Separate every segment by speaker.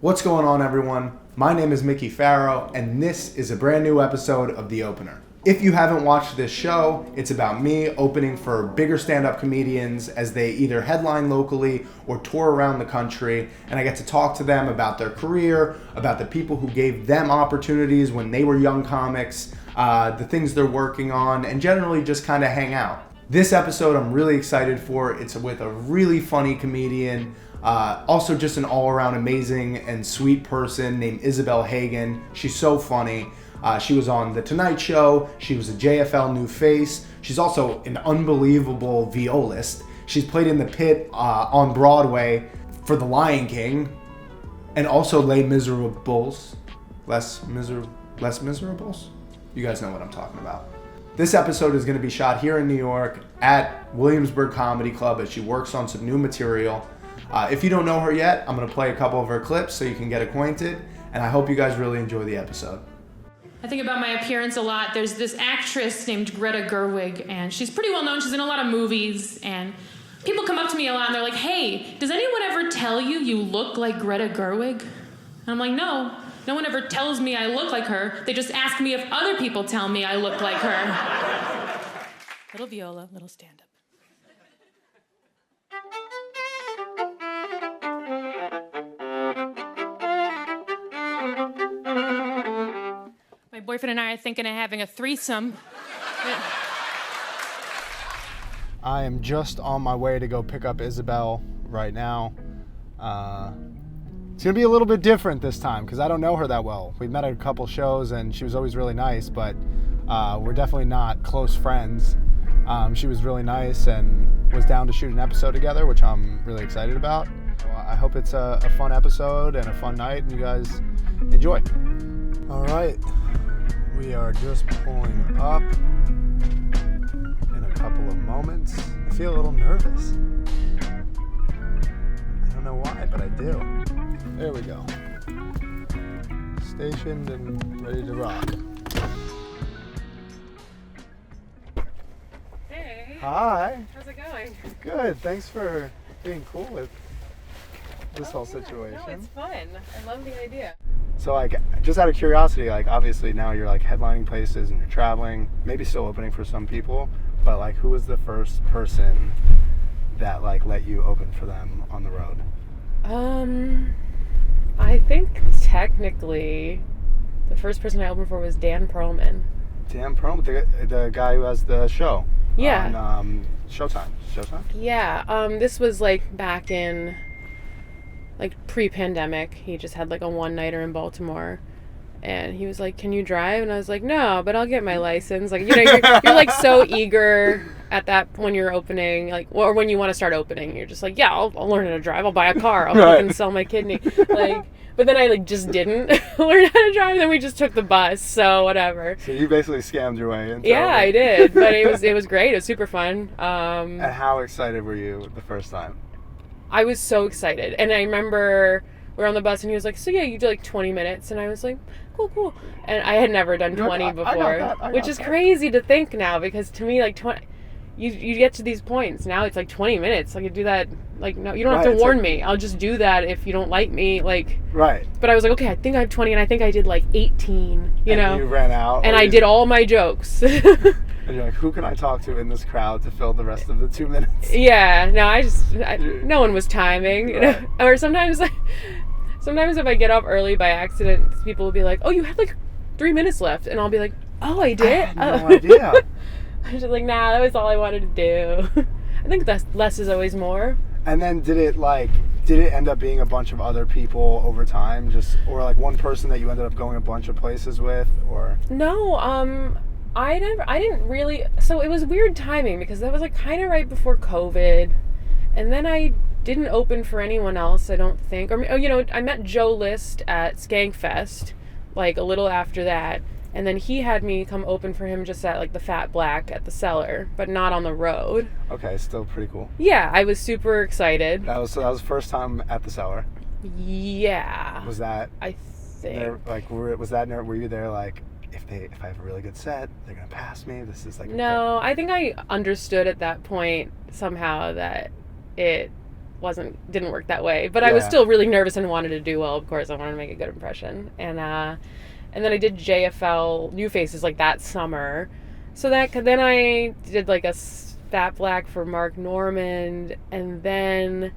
Speaker 1: What's going on, everyone? My name is Mickey Farrow, and this is a brand new episode of The Opener. If you haven't watched this show, it's about me opening for bigger stand-up comedians as they either headline locally or tour around the country, and I get to talk to them about their career, about the people who gave them opportunities when they were young comics, the things they're working on, and generally just kind of hang out. This episode I'm really excited for. It's with a really funny comedian, also just an all-around amazing and sweet person named Isabel Hagen. She's so funny. She was on The Tonight Show. She was a JFL new face. She's also an unbelievable violist. She's played in the pit on Broadway for The Lion King, and also Les Miserables. Les Miserables? You guys know what I'm talking about. This episode is going to be shot here in New York at Williamsburg Comedy Club as she works on some new material. If you don't know her yet, I'm going to play a couple of her clips so you can get acquainted, and I hope you guys really enjoy the episode.
Speaker 2: I think about my appearance a lot. There's this actress named Greta Gerwig, and she's pretty well known. She's in a lot of movies, and people come up to me a lot, and they're like, hey, does anyone ever tell you you look like Greta Gerwig? And I'm like, no one ever tells me I look like her. They just ask me if other people tell me I look like her. Little Viola, little stand-up. My boyfriend and I are thinking of having a threesome.
Speaker 1: I am just on my way to go pick up Isabel right now. It's going to be a little bit different this time because I don't know her that well. We met at a couple shows and she was always really nice, but we're definitely not close friends. She was really nice and was down to shoot an episode together, which I'm really excited about. I hope it's a fun episode and a fun night and you guys enjoy. All right. We are just pulling up in a couple of moments. I feel a little nervous. I don't know why, but I do. There we go. Stationed and ready to rock.
Speaker 2: Hey.
Speaker 1: Hi.
Speaker 2: How's it going?
Speaker 1: Good. Thanks for being cool with this whole situation.
Speaker 2: No, it's fun. I love the idea.
Speaker 1: So, just out of curiosity, obviously now you're, headlining places and you're traveling, maybe still opening for some people, but, who was the first person that, let you open for them on the road?
Speaker 3: I think technically the first person I opened for was Dan Perlman.
Speaker 1: Dan Perlman, the guy who has the show.
Speaker 3: Yeah.
Speaker 1: On Showtime.
Speaker 3: Yeah. This was, back in... pre-pandemic. He just had a one-nighter in Baltimore, and he was like, can you drive? And I was like, no, but I'll get my license. You're so eager at that when you're opening, or when you want to start opening, you're just like, yeah, I'll learn how to drive, I'll buy a car, I'll fucking sell my kidney, but then I just didn't learn how to drive, then we just took the bus, so whatever.
Speaker 1: So you basically scammed your way into
Speaker 3: Yeah, I did, but it was great, it was super fun.
Speaker 1: And how excited were you the first time?
Speaker 3: I was so excited. And I remember we were on the bus and he was like, so yeah, you do 20 minutes. And I was like, cool. And I had never done 20 before, which is crazy to think now because to me, 20, you get to these points. Now it's 20 minutes. I could do that. No, you don't have to warn me. I'll just do that if you don't like me.
Speaker 1: Right.
Speaker 3: But I was like, okay, I think I have 20 and I think I did 18, you know.
Speaker 1: You ran out.
Speaker 3: And I did all my jokes.
Speaker 1: And you're like, who can I talk to in this crowd to fill the rest of the 2 minutes?
Speaker 3: Yeah, no, no one was timing.
Speaker 1: Right.
Speaker 3: Or sometimes if I get off early by accident, people will be like, oh, you had 3 minutes left. And I'll be like, oh, I did?
Speaker 1: I had no idea.
Speaker 3: I was just like, nah, that was all I wanted to do. I think less is always more.
Speaker 1: And then did it end up being a bunch of other people over time? Or one person that you ended up going a bunch of places with? Or
Speaker 3: No, I didn't really, so it was weird timing because that was kind of right before COVID, and then I didn't open for anyone else, I don't think, or I met Joe List at Skankfest, a little after that, and then he had me come open for him just at the Fat Black at the Cellar, but not on the road.
Speaker 1: Okay, still pretty cool.
Speaker 3: Yeah, I was super excited.
Speaker 1: That was the first time at the Cellar.
Speaker 3: Yeah.
Speaker 1: Was that?
Speaker 3: I think.
Speaker 1: Were you there if I have a really good set, they're gonna pass me. This is
Speaker 3: No, I think I understood at that point somehow that it didn't work that way. But I was still really nervous and wanted to do well. Of course, I wanted to make a good impression. And then I did JFL New Faces like that summer. So then I did like a Fat Black for Mark Normand, and then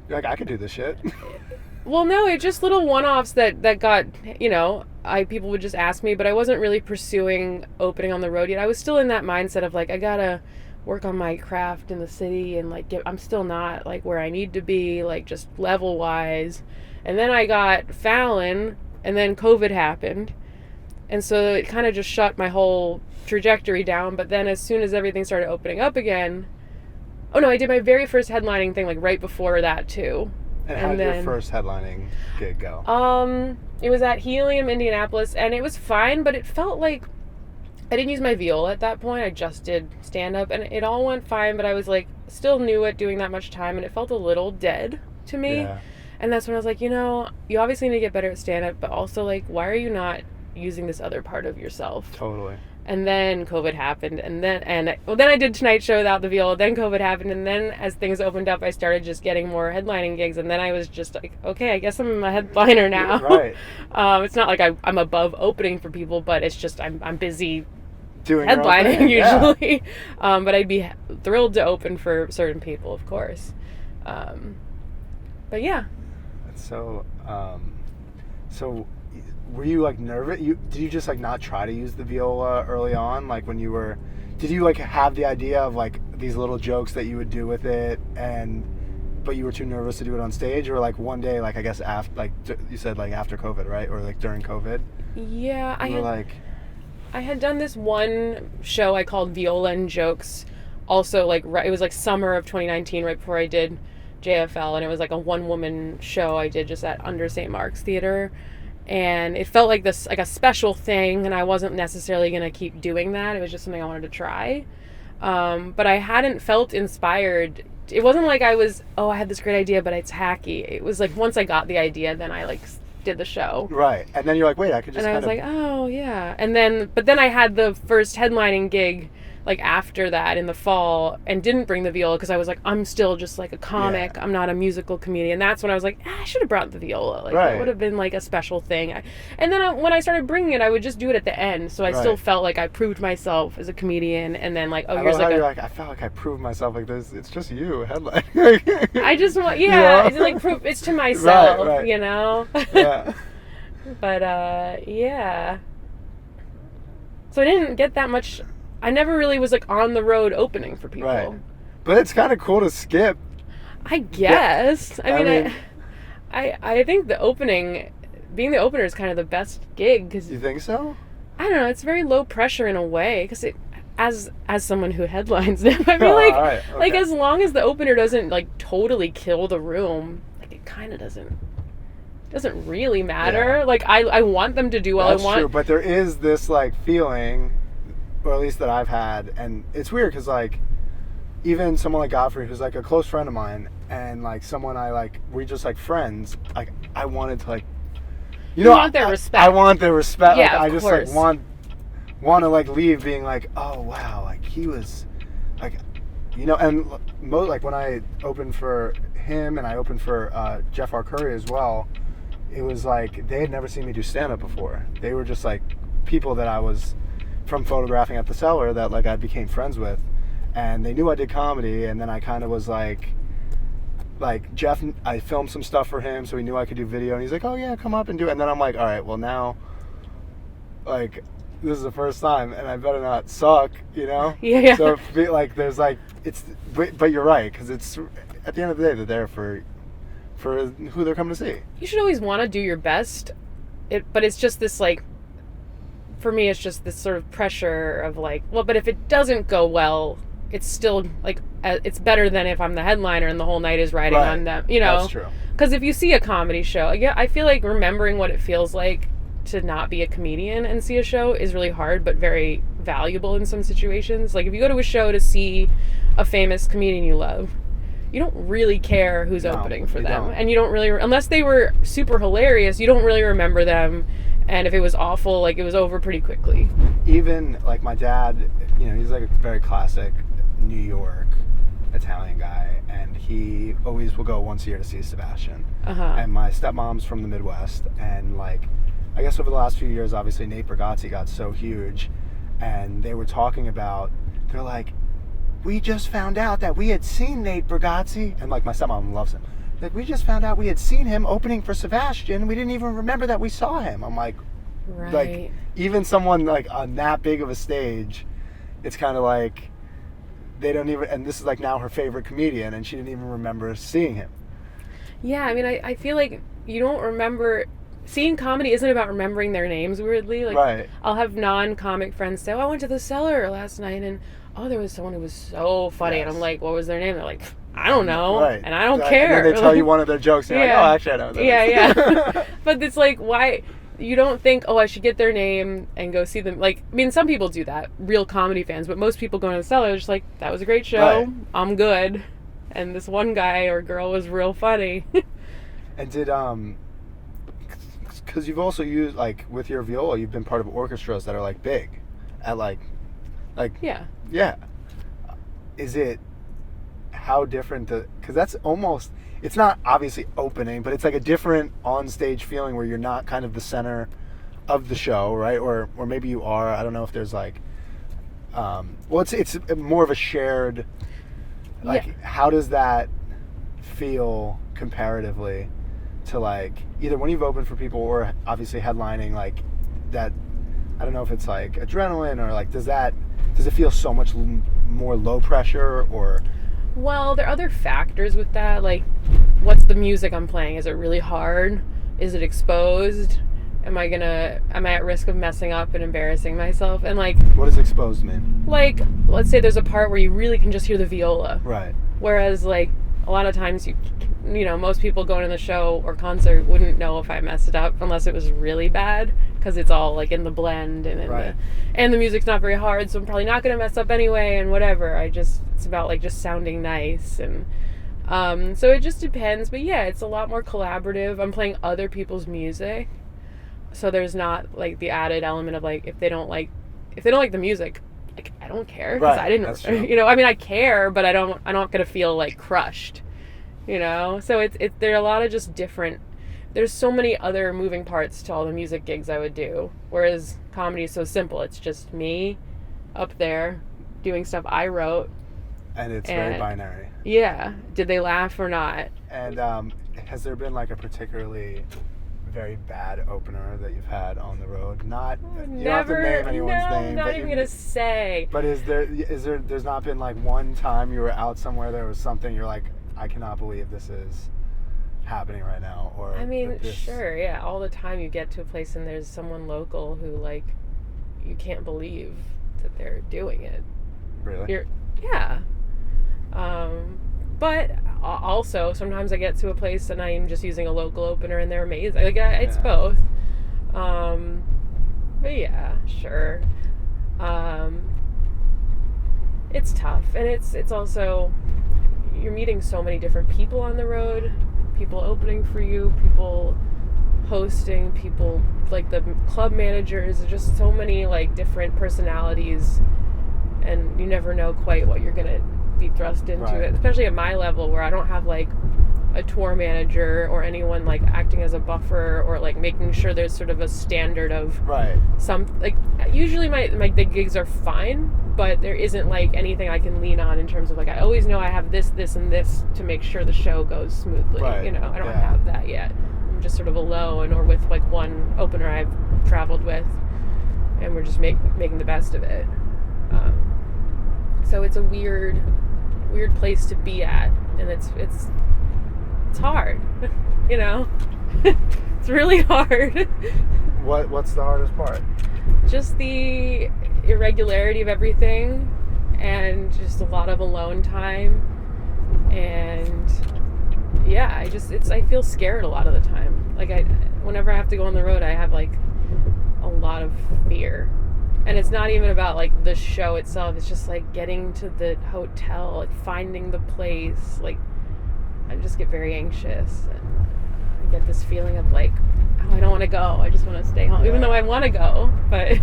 Speaker 1: you're like, I could do this shit.
Speaker 3: Well, no, it's just little one-offs that got, people would just ask me, but I wasn't really pursuing opening on the road yet. I was still in that mindset of like, I gotta work on my craft in the city, and like I'm still not like where I need to be, like just level wise. And then I got Fallon, and then COVID happened, and so it kind of just shut my whole trajectory down. But then as soon as everything started opening up again, I did my very first headlining thing like right before that too.
Speaker 1: And how did your first headlining gig go?
Speaker 3: It was at Helium, Indianapolis, and it was fine, but it felt like I didn't use my viola at that point. I just did stand-up, and it all went fine, but I was like still new at doing that much time, and it felt a little dead to me. Yeah. And that's when I was like, you obviously need to get better at stand-up, but also like, why are you not using this other part of yourself?
Speaker 1: Totally.
Speaker 3: And then COVID happened, and then I did Tonight Show without the viola. Then COVID happened, and then as things opened up, I started just getting more headlining gigs, and then I was just like, okay, I guess I'm a headliner now.
Speaker 1: Right.
Speaker 3: It's not like I'm above opening for people, but it's just I'm busy
Speaker 1: doing
Speaker 3: headlining usually. Yeah. But I'd be thrilled to open for certain people, of course. But yeah.
Speaker 1: So were you like nervous? Did you just like not try to use the viola early on? Like when you were, did you like have the idea of like these little jokes that you would do with it, but you were too nervous to do it on stage, or like one day, like I guess after, like you said, like after COVID, right, or like during COVID?
Speaker 3: Yeah, I had done this one show I called Viola and Jokes. Also, like it was like summer of 2019, right before I did JFL, and it was like a one-woman show I did just at Under St. Mark's Theater. And it felt like this, like a special thing, and I wasn't necessarily going to keep doing that. It was just something I wanted to try. But I hadn't felt inspired. It wasn't like I had this great idea, but it's hacky. It was like once I got the idea, then I like did the show.
Speaker 1: Right. And then you're like, wait, I could just
Speaker 3: And I was like, oh, yeah. But then I had the first headlining gig like after that in the fall, and didn't bring the viola because I was like, I'm still just like a comic. Yeah. I'm not a musical comedian. That's when I was like, I should have brought the viola. Like that would have been like a special thing. And then when I started bringing it, I would just do it at the end. So I still felt like I proved myself as a comedian. And then like,
Speaker 1: I
Speaker 3: here's like
Speaker 1: you're like, I felt like I proved myself. Like this, it's just you headline.
Speaker 3: I just want, it's like proof. It's to myself,
Speaker 1: right.
Speaker 3: Yeah. But yeah. So I didn't get that much. I never really was like on the road opening for people.
Speaker 1: Right. But it's kind of cool to skip.
Speaker 3: I guess. Yeah. I mean, I think being the opener is kind of the best gig. Cause
Speaker 1: you think so?
Speaker 3: I don't know. It's very low pressure in a way because as someone who headlines them, I feel like
Speaker 1: right. Okay.
Speaker 3: Like as long as the opener doesn't like totally kill the room, like it kind of doesn't really matter. Yeah. Like I want them to do well.
Speaker 1: That's true, but there is this like feeling, or at least that I've had, and it's weird because like even someone like Godfrey, who's like a close friend of mine, and like someone I like, we're just like friends. Like I wanted to like,
Speaker 3: you want their respect.
Speaker 1: I want their respect.
Speaker 3: Yeah,
Speaker 1: like,
Speaker 3: of
Speaker 1: I just
Speaker 3: course.
Speaker 1: like want to like leave being like, oh wow, like he was like, and like when I opened for him and I opened for Jeff R. Curry as well, it was like they had never seen me do stand-up before. They were just like people that I was from photographing at the Cellar that like I became friends with, and they knew I did comedy, and then I kind of was like Jeff, I filmed some stuff for him, so he knew I could do video, and he's like, oh yeah, come up and do it. And then I'm like, all right, well now, like this is the first time, and I better not suck,
Speaker 3: Yeah.
Speaker 1: So like there's like but you're right, because it's at the end of the day they're there for who they're coming to see.
Speaker 3: You should always want to do your best, but it's just this like. For me, it's just this sort of pressure of like, well, but if it doesn't go well, it's still like, it's better than if I'm the headliner and the whole night is riding on them,
Speaker 1: That's true.
Speaker 3: Because if you see a comedy show, I feel like remembering what it feels like to not be a comedian and see a show is really hard, but very valuable in some situations. Like if you go to a show to see a famous comedian you love, you don't really care who's opening for them. Don't. And you don't really, unless they were super hilarious, you don't really remember them. And if it was awful, like it was over pretty quickly.
Speaker 1: Even like my dad, he's like a very classic New York Italian guy, and he always will go once a year to see Sebastian.
Speaker 3: Uh-huh.
Speaker 1: And my stepmom's from the Midwest, and like, I guess over the last few years, obviously Nate Bargatze got so huge, and they were talking about, they're like, we just found out that we had seen Nate Bargatze, and like my stepmom loves him. Like, we just found out we had seen him opening for Sebastian. We didn't even remember that we saw him. I'm like,
Speaker 3: Right.
Speaker 1: like, even someone like on that big of a stage, it's kind of like they don't even, and this is like now her favorite comedian, and she didn't even remember seeing him.
Speaker 3: Yeah, I mean, I feel like you don't remember. Seeing comedy isn't about remembering their names, weirdly. Like,
Speaker 1: Right.
Speaker 3: I'll have non-comic friends say, oh, I went to the Cellar last night, and oh, there was someone who was so funny.
Speaker 1: Yes.
Speaker 3: And I'm like, what was their name? They're like, I don't know.
Speaker 1: Right.
Speaker 3: And I don't
Speaker 1: Right.
Speaker 3: care.
Speaker 1: And then they tell you one of their jokes, and you're
Speaker 3: Yeah.
Speaker 1: like, oh, actually, I know that.
Speaker 3: Yeah. But it's like, why? You don't think, oh, I should get their name and go see them. Like, I mean, some people do that, real comedy fans, but most people going to the Cellar are just like, that was a great show.
Speaker 1: Right.
Speaker 3: I'm good. And this one guy or girl was real funny.
Speaker 1: And did, because you've also used, like, with your viola, you've been part of orchestras that are, like, big. At, like,
Speaker 3: Yeah.
Speaker 1: yeah. Is it, how different, because that's almost, it's not obviously opening, but it's like a different on-stage feeling where you're not kind of the center of the show, right? Or maybe you are. I don't know if there's, like, well, it's more of a shared, like,
Speaker 3: Yeah.
Speaker 1: how does that feel comparatively to, like, either when you've opened for people or obviously headlining, like, that, I don't know if it's like adrenaline or like, does it feel so much more low pressure or?
Speaker 3: Well, there are other factors with that. Like, what's the music I'm playing? Is it really hard? Is it exposed? Am I at risk of messing up and embarrassing myself? And like,
Speaker 1: What does exposed mean?
Speaker 3: like, let's say there's a part where you really can just hear the viola.
Speaker 1: Right.
Speaker 3: Whereas like, a lot of times you know, most people going to the show or concert wouldn't know if I messed it up unless it was really bad, because it's all like in the blend and
Speaker 1: Right.
Speaker 3: and the music's not very hard, so I'm probably not going to mess up anyway and whatever. It's about like just sounding nice, and so it just depends. But yeah, it's a lot more collaborative. I'm playing other people's music, so there's not like the added element of like, if they don't like the music, like, I don't care, because
Speaker 1: Right,
Speaker 3: I
Speaker 1: that's true.
Speaker 3: didn't, you know, I mean, I care, but I'm not going to feel like crushed, you know? So there are a lot of just different, there's so many other moving parts to all the music gigs I would do, whereas comedy is so simple. It's just me up there doing stuff I wrote.
Speaker 1: And it's very
Speaker 3: And-
Speaker 1: binary.
Speaker 3: Yeah. Did they laugh or not?
Speaker 1: And has there been like a particularly very bad opener that you've had on the road? Not, you don't have to name anyone's
Speaker 3: no,
Speaker 1: name.
Speaker 3: not
Speaker 1: but
Speaker 3: even gonna say.
Speaker 1: But there's not been like one time you were out somewhere, there was something you're like, I cannot believe this is happening right now, or
Speaker 3: I mean,
Speaker 1: that this-
Speaker 3: sure, yeah. All the time you get to a place and there's someone local who, like, you can't believe that they're doing it.
Speaker 1: Really?
Speaker 3: Yeah. But also, sometimes I get to a place and I'm just using a local opener and they're amazing. Like, it's
Speaker 1: Yeah.
Speaker 3: both. But yeah, sure. It's tough, and it's also, you're meeting so many different people on the road, people opening for you, people hosting, people like the club managers, just so many like different personalities, and you never know quite what you're gonna be thrust into,
Speaker 1: Right.
Speaker 3: especially at my level where I don't have like a tour manager or anyone like acting as a buffer or like making sure there's sort of a standard of
Speaker 1: Right.
Speaker 3: some, like, usually my big gigs are fine, but there isn't like anything I can lean on in terms of like, I always know I have this and this to make sure the show goes smoothly.
Speaker 1: Right.
Speaker 3: You know, I don't
Speaker 1: Yeah.
Speaker 3: have that yet. I'm just sort of alone or with like one opener I've traveled with, and we're just making the best of it. So it's a weird place to be at, and it's hard, you know. It's really hard.
Speaker 1: What's the hardest part?
Speaker 3: Just the irregularity of everything, and just a lot of alone time, and yeah, I feel scared a lot of the time. Like, whenever I have to go on the road, I have like a lot of fear. And it's not even about like the show itself, it's just like getting to the hotel, like finding the place. Like, I just get very anxious, and I get this feeling of like, oh, I don't want to go, I just want to stay home, even though I want to go, but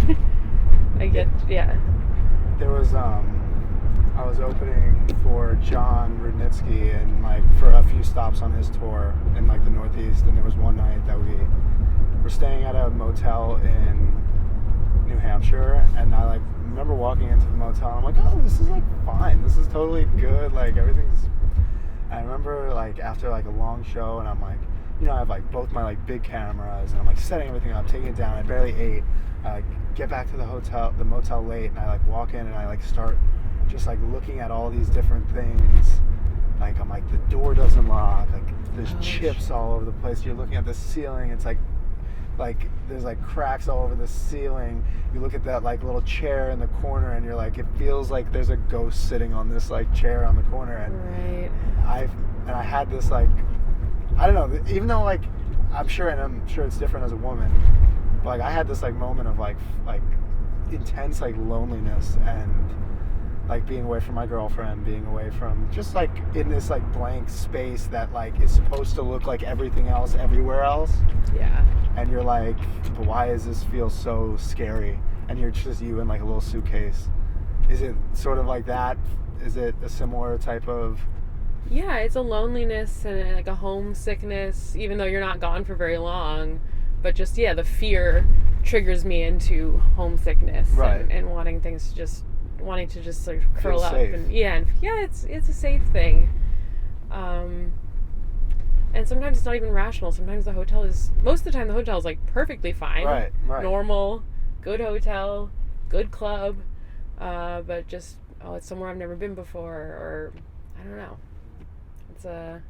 Speaker 3: I get, yeah.
Speaker 1: There was I was opening for John Rudnitsky and like for a few stops on his tour in like the Northeast, and there was one night that we were staying at a motel in New Hampshire, and I like remember walking into the motel and I'm like, oh, this is like fine, this is totally good, like everything's. I remember like after like a long show, and I'm like, you know, I have like both my like big cameras, and I'm like setting everything up, taking it down. I barely ate. I like get back to the motel late, and I like walk in and I like start just like looking at all these different things. Like I'm like, the door doesn't lock, like there's chips all over the place. You're looking at the ceiling, it's like there's like cracks all over the ceiling. You look at that like little chair in the corner, and you're like, it feels like there's a ghost sitting on this like chair on the corner. And
Speaker 3: Right.
Speaker 1: I had this like, I don't know, even though like I'm sure it's different as a woman, but like I had this like moment of like intense like loneliness, and like being away from my girlfriend, being away from just like in this like blank space that like is supposed to look like everything else everywhere else.
Speaker 3: Yeah.
Speaker 1: And you're like, but why does this feel so scary? And you're just you in like a little suitcase. Is it sort of like that? Is it a similar type of?
Speaker 3: Yeah, it's a loneliness and like a homesickness, even though you're not gone for very long. But just, yeah, the fear triggers me into homesickness,
Speaker 1: Right.
Speaker 3: and wanting to just sort of curl
Speaker 1: Feel
Speaker 3: up.
Speaker 1: safe.
Speaker 3: And it's a safe thing. And sometimes it's not even rational. Sometimes most of the time the hotel is like perfectly fine.
Speaker 1: Right.
Speaker 3: Normal, good hotel, good club. But just, it's somewhere I've never been before, or I don't know. It's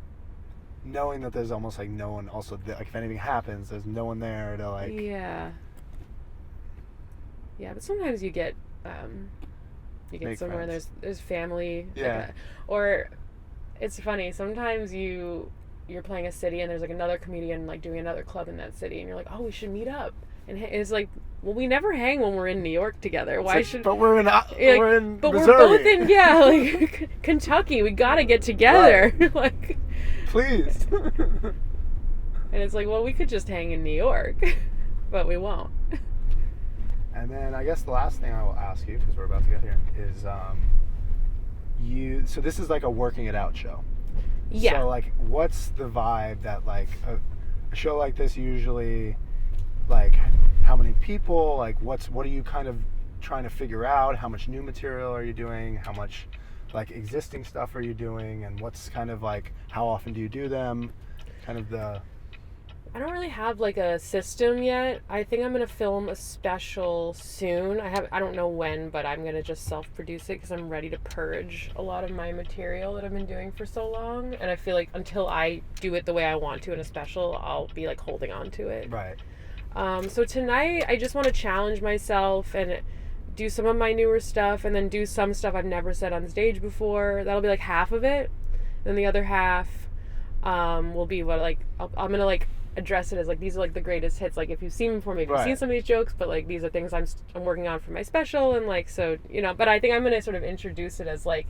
Speaker 1: Knowing that there's almost like no one also like if anything happens, there's no one there to like.
Speaker 3: Yeah, but sometimes you get
Speaker 1: Make
Speaker 3: somewhere
Speaker 1: friends.
Speaker 3: there's family.
Speaker 1: Yeah.
Speaker 3: Or it's funny, sometimes you're playing a city and there's like another comedian like doing another club in that city, and you're like, oh, we should meet up. And it's like, well, we never hang when we're in New York together. Why
Speaker 1: Like,
Speaker 3: should?
Speaker 1: But we're in
Speaker 3: But
Speaker 1: Missouri.
Speaker 3: we're both in like Kentucky. We gotta get together.
Speaker 1: Right.
Speaker 3: Like,
Speaker 1: Please.
Speaker 3: and it's like, well, we could just hang in New York, but we won't.
Speaker 1: And then I guess the last thing I will ask you, because we're about to get here, is so this is like a working it out show.
Speaker 3: Yeah.
Speaker 1: So like, what's the vibe that like a show like this usually, like how many people, like what are you kind of trying to figure out? How much new material are you doing? How much like existing stuff are you doing? And what's kind of like, how often do you do them? Kind of
Speaker 3: I don't really have like a system yet. I think I'm gonna film a special soon. I don't know when, but I'm gonna just self-produce it because I'm ready to purge a lot of my material that I've been doing for so long. And I feel like until I do it the way I want to in a special, I'll be like holding on to it.
Speaker 1: right.
Speaker 3: So tonight I just want to challenge myself and do some of my newer stuff, and then do some stuff I've never said on stage before. That'll be like half of it. Then the other half will be what like I'm gonna like address it as like, these are like the greatest hits. Like, if you've seen them before, maybe you've seen some of these jokes, but like these are things I'm working on for my special, and like, so, you know, but I think I'm gonna sort of introduce it as like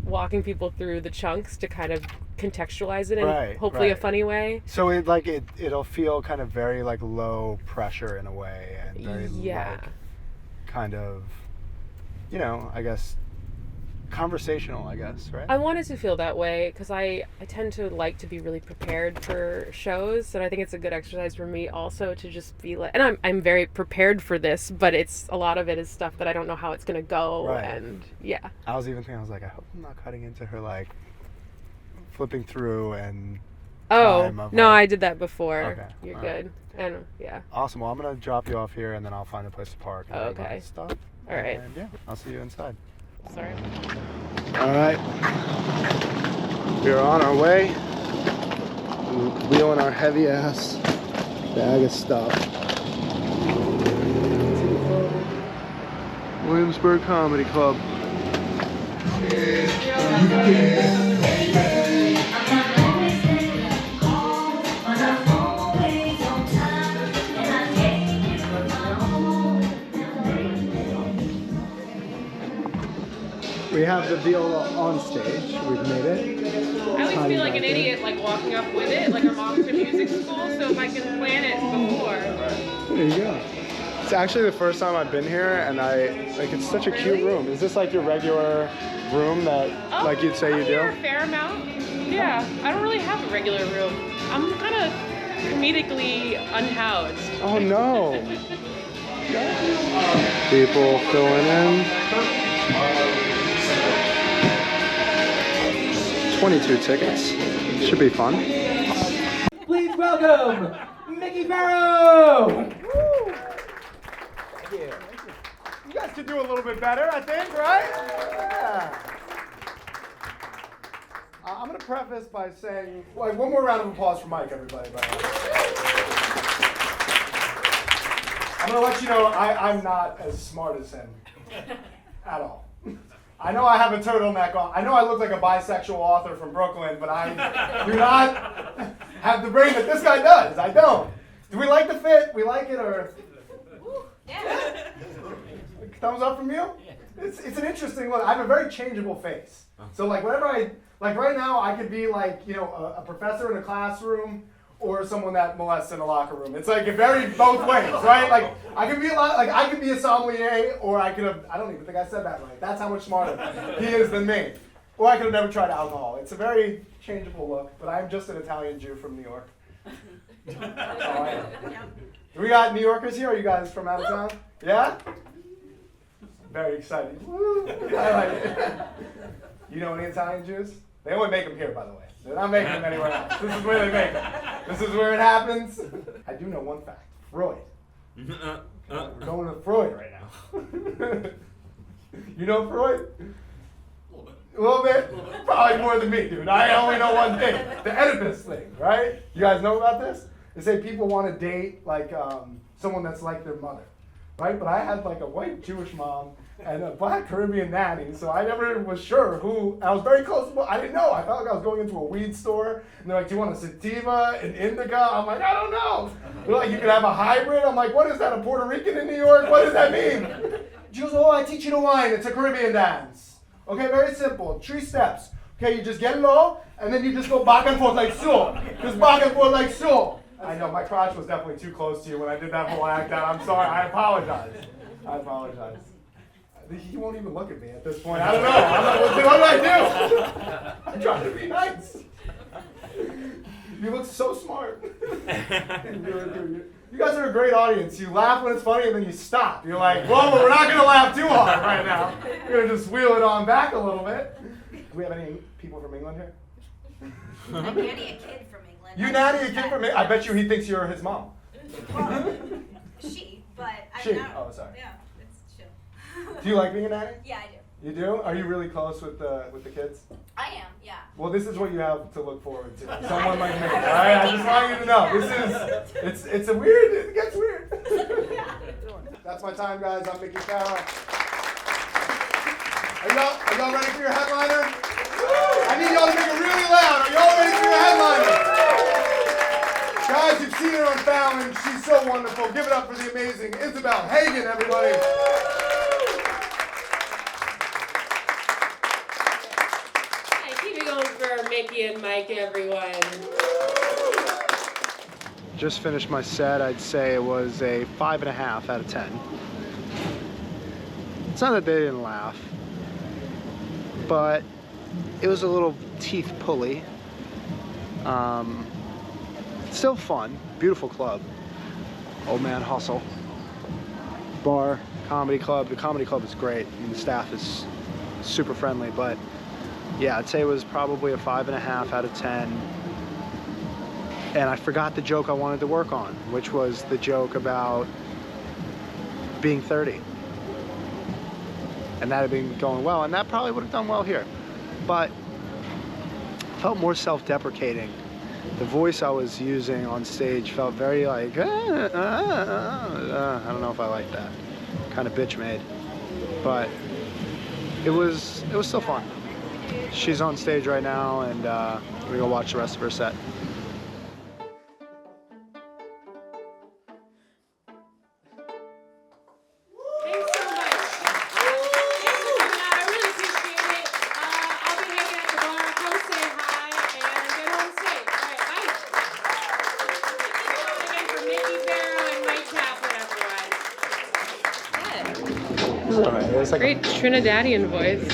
Speaker 3: walking people through the chunks to kind of contextualize it in hopefully a funny way.
Speaker 1: So it'll feel kind of very like low pressure in a way, and very like kind of, you know, I guess conversational, I guess, right?
Speaker 3: I want it to feel that way because I tend to like to be really prepared for shows, and I think it's a good exercise for me also to just be like, and I'm very prepared for this, but it's a lot of it is stuff that I don't know how it's gonna go, and yeah.
Speaker 1: I was even thinking, I was like, I hope I'm not cutting into her like flipping through and
Speaker 3: no,
Speaker 1: like,
Speaker 3: I did that before.
Speaker 1: Okay,
Speaker 3: You're
Speaker 1: all
Speaker 3: good. And yeah.
Speaker 1: Awesome. Well, I'm gonna drop you off here, and then I'll find a place to park. And
Speaker 3: Okay.
Speaker 1: my stuff.
Speaker 3: All right.
Speaker 1: And yeah, I'll see you inside.
Speaker 3: Sorry.
Speaker 1: All right. We're on our way. Wheeling our heavy ass bag of stuff. Williamsburg Comedy Club. We have the viola on stage. We've made it.
Speaker 3: I always feel like an idiot, like walking up with it, like our moms to music school. So if I can plan it before.
Speaker 1: There you go. It's actually the first time I've been here, and it's such a cute room. Is this like your regular room that like you'd say you do?
Speaker 3: A fair amount. Yeah, I don't really have a regular room. I'm kind of comedically unhoused.
Speaker 1: Oh no. People filling in. 22 tickets. Should be fun.
Speaker 4: Please welcome Mickey Farrow! Woo! Thank you.
Speaker 1: You guys could do a little bit better, I think, right? Yeah. I'm going to preface by saying, one more round of applause for Mike, everybody. By the way. I'm going to let you know I'm not as smart as him at all. I know I have a turtleneck on. I know I look like a bisexual author from Brooklyn, but I do not have the brain that this guy does. I don't. Do we like the fit? We like it, or? Yeah. Thumbs up from you? It's an interesting look. I have a very changeable face. So like whenever right now I could be like, a professor in a classroom or someone that molests in a locker room. It's like it varied both ways, right? Like I could be I could be a sommelier, or I don't even think I said that right. That's how much smarter he is than me. Or I could have never tried alcohol. It's a very changeable look, but I'm just an Italian Jew from New York. That's all I am. Do we got New Yorkers here? Are you guys from out of town? Yeah? Very exciting. Woo! I like it. You know any Italian Jews? They only make them here, by the way. They're not making them anywhere else. This is where they make them. This is where it happens. I do know one fact. Freud. We're going with Freud right now. You know Freud? A little bit? Probably more than me, dude. I only know one thing. The Oedipus thing, right? You guys know about this? They say people want to date someone that's like their mother, right? But I had like a white Jewish mom and a black Caribbean nanny, so I never was sure who. I was very close to. I didn't know. I felt like I was going into a weed store, and they're like, "Do you want a sativa, an indica?" I'm like, "I don't know." They're like, "You could have a hybrid." I'm like, "What is that? A Puerto Rican in New York? What does that mean?" She goes, "Oh, I teach you to wine. It's a Caribbean dance." Okay, very simple. 3 steps. Okay, you just get low, and then you just go back and forth like so. Just back and forth like so. I know, my crotch was definitely too close to you when I did that whole act out. I'm sorry, I apologize. He won't even look at me at this point. I don't know. I'm like, what do I do? I'm trying to be nice. You look so smart. You guys are a great audience. You laugh when it's funny and then you stop. You're like, well, we're not going to laugh too hard right now. We're going to just wheel it on back a little bit. Do we have any people from England here?
Speaker 5: I nanny a kid from England.
Speaker 1: You nanny a kid from England? I bet you he thinks you're his mom.
Speaker 5: Well, she, but I
Speaker 1: She?
Speaker 5: don't.
Speaker 1: Oh, sorry.
Speaker 5: Yeah, it's chill.
Speaker 1: Do you like being a nanny?
Speaker 5: Yeah, I do.
Speaker 1: You do? Are you really close with the kids?
Speaker 5: I am, yeah.
Speaker 1: Well, this is what you have to look forward to. Someone like me, all right? I just want you to know. It's a weird, it gets weird. That's my time, guys. I'm Mickey Farrow. Are y'all ready for your headliner? I need y'all to make it really loud. Are y'all ready for your headliner? Guys, you've seen her on Fallon. She's so wonderful. Give it up for the amazing Isabel Hagen, everybody.
Speaker 3: Mickey and Mike, everyone.
Speaker 1: Just finished my set. I'd say it was a 5.5 out of 10. It's not that they didn't laugh, but it was a little teeth pulley. Still fun. Beautiful club. Old Man Hustle. Bar, comedy club. The comedy club is great, and the staff is super friendly, but yeah, I'd say it was probably a 5.5 out of 10. And I forgot the joke I wanted to work on, which was the joke about being 30. And that had been going well, and that probably would have done well here. But I felt more self-deprecating. The voice I was using on stage felt very like, I don't know if I like that. Kind of bitch made. But it was still fun. She's on stage right now, and we're gonna go watch the rest of her set.
Speaker 3: Thanks so much. Thanks for coming out. I really appreciate it. I'll be hanging at the bar. Come say hi and get on stage. All right, bye. Again for Mickey Farrow and Mike Kaplan, everyone.
Speaker 1: was alright. It was like
Speaker 3: Great Trinidadian voice.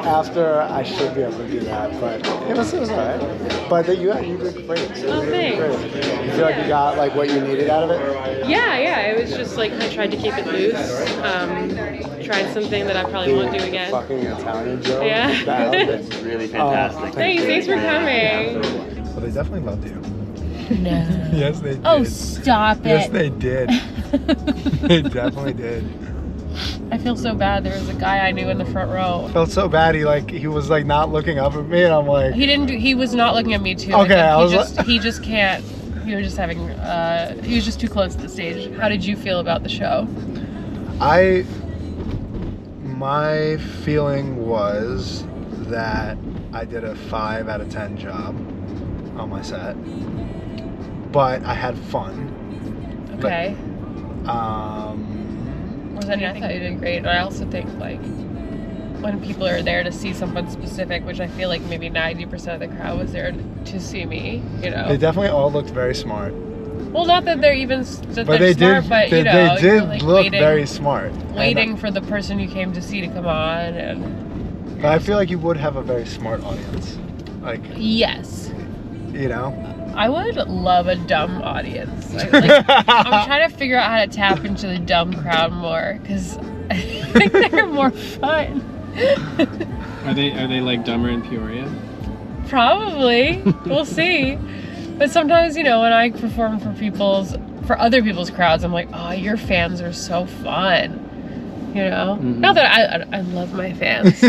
Speaker 1: after I should be able to do that, but it was alright. But you did great.
Speaker 3: Oh, thanks.
Speaker 1: You feel like you got like what you needed out of it?
Speaker 3: Yeah. It was just like I tried to keep it loose. Tried something that I probably won't do again.
Speaker 1: Fucking Italian joke.
Speaker 3: Yeah.
Speaker 6: It's really fantastic.
Speaker 3: Thanks for coming.
Speaker 1: Well, they definitely loved you.
Speaker 7: No.
Speaker 1: Yes, they did.
Speaker 7: Oh, stop it.
Speaker 1: Yes, they did. They definitely did.
Speaker 3: I feel so bad. There was a guy I knew in the front row.
Speaker 1: Felt so bad. He was like not looking up at me, and I'm like,
Speaker 3: He was not looking at me too.
Speaker 1: Okay,
Speaker 3: He just can't. He was just having. He was just too close to the stage. How did you feel about the show?
Speaker 1: My feeling was that I did a 5 out of 10 job on my set, but I had fun.
Speaker 3: Okay.
Speaker 1: But,
Speaker 3: Was anything? I thought you did great. I also think like when people are there to see someone specific, which I feel like maybe 90% of the crowd was there to see me. You know.
Speaker 1: they definitely all looked very smart.
Speaker 3: Well, not that they're even that
Speaker 1: But
Speaker 3: they're
Speaker 1: they
Speaker 3: smart,
Speaker 1: did.
Speaker 3: but
Speaker 1: They,
Speaker 3: you know,
Speaker 1: they did
Speaker 3: you're, like,
Speaker 1: look very smart.
Speaker 3: waiting for the person you came to see to come on, and
Speaker 1: But I feel like you would have a very smart audience. Like,
Speaker 3: yes,
Speaker 1: you know.
Speaker 3: I would love a dumb audience. Like, I'm trying to figure out how to tap into the dumb crowd more because I think they're more fun.
Speaker 6: Are they like dumber in Peoria?
Speaker 3: Probably, we'll see. But sometimes, you know, when I perform for other people's crowds, I'm like, oh, your fans are so fun. You know?
Speaker 6: Mm-hmm.
Speaker 3: Not that I love my fans.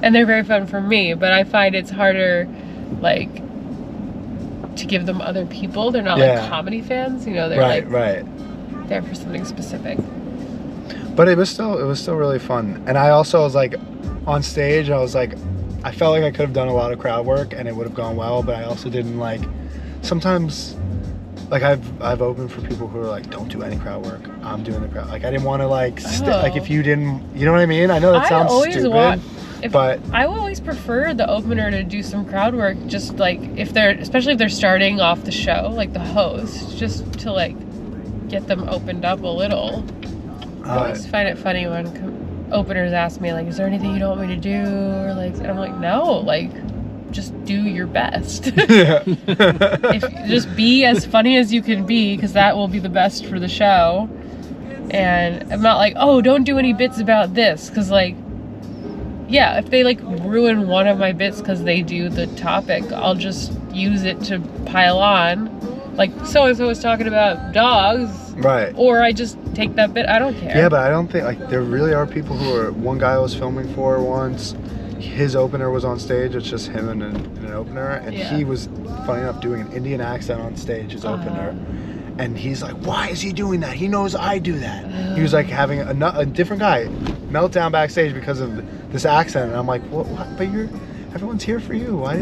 Speaker 3: And they're very fun for me, but I find it's harder, like, to give them other people. They're not like comedy fans, you know, they're
Speaker 1: Right.
Speaker 3: there for something specific.
Speaker 1: But it was still really fun. And I also was like, on stage, I was like, I felt like I could have done a lot of crowd work and it would have gone well, but I also didn't like, sometimes, like I've opened for people who are like, don't do any crowd work. I'm doing the crowd. Like I didn't want to like, like if you didn't, you know what I mean? I know that sounds stupid, but
Speaker 3: I always prefer the opener to do some crowd work, just like especially if they're starting off the show, like the host, just to like get them opened up a little. I always find it funny when openers ask me like, is there anything you don't want me to do, or like, and I'm like, no, like just do your best. Just be as funny as you can be, because that will be the best for the show. And I'm not like, oh, don't do any bits about this, because like, yeah, if they like ruin one of my bits because they do the topic, I'll just use it to pile on. Like so-and-so was talking about dogs.
Speaker 1: Right.
Speaker 3: Or I just take that bit. I don't care.
Speaker 1: Yeah, but I don't think, like, there really are people who are, one guy I was filming for once, his opener was on stage, it's just him and an opener, and he was, funny enough, doing an Indian accent on stage, his opener. And he's like, why is he doing that? He knows I do that. He was like having a different guy melt down backstage because of this accent. And I'm like, what? But everyone's here for you. What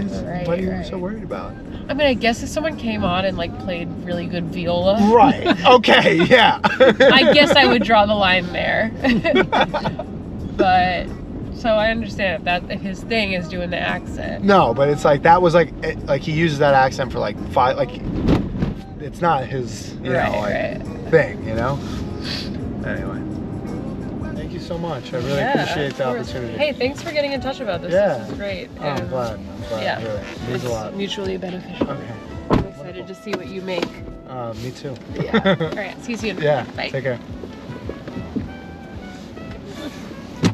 Speaker 1: are you so worried about?
Speaker 3: I mean, I guess if someone came on and like played really good viola.
Speaker 1: Right. Okay. Yeah.
Speaker 3: I guess I would draw the line there. But so I understand if his thing is doing the accent.
Speaker 1: No, but it's like that was like he uses that accent for like 5 like. It's not his, thing, you know? Anyway. Thank you so much. I really appreciate the opportunity.
Speaker 3: Hey, thanks for getting in touch about this.
Speaker 1: Yeah.
Speaker 3: This is great.
Speaker 1: Oh, I'm glad.
Speaker 3: Yeah.
Speaker 1: Really. It means a lot.
Speaker 3: Mutually beneficial.
Speaker 1: Okay.
Speaker 3: I'm excited to see what you make.
Speaker 1: Me too.
Speaker 3: Yeah. All right. See you soon.
Speaker 1: Yeah.
Speaker 3: Bye.
Speaker 1: Take care.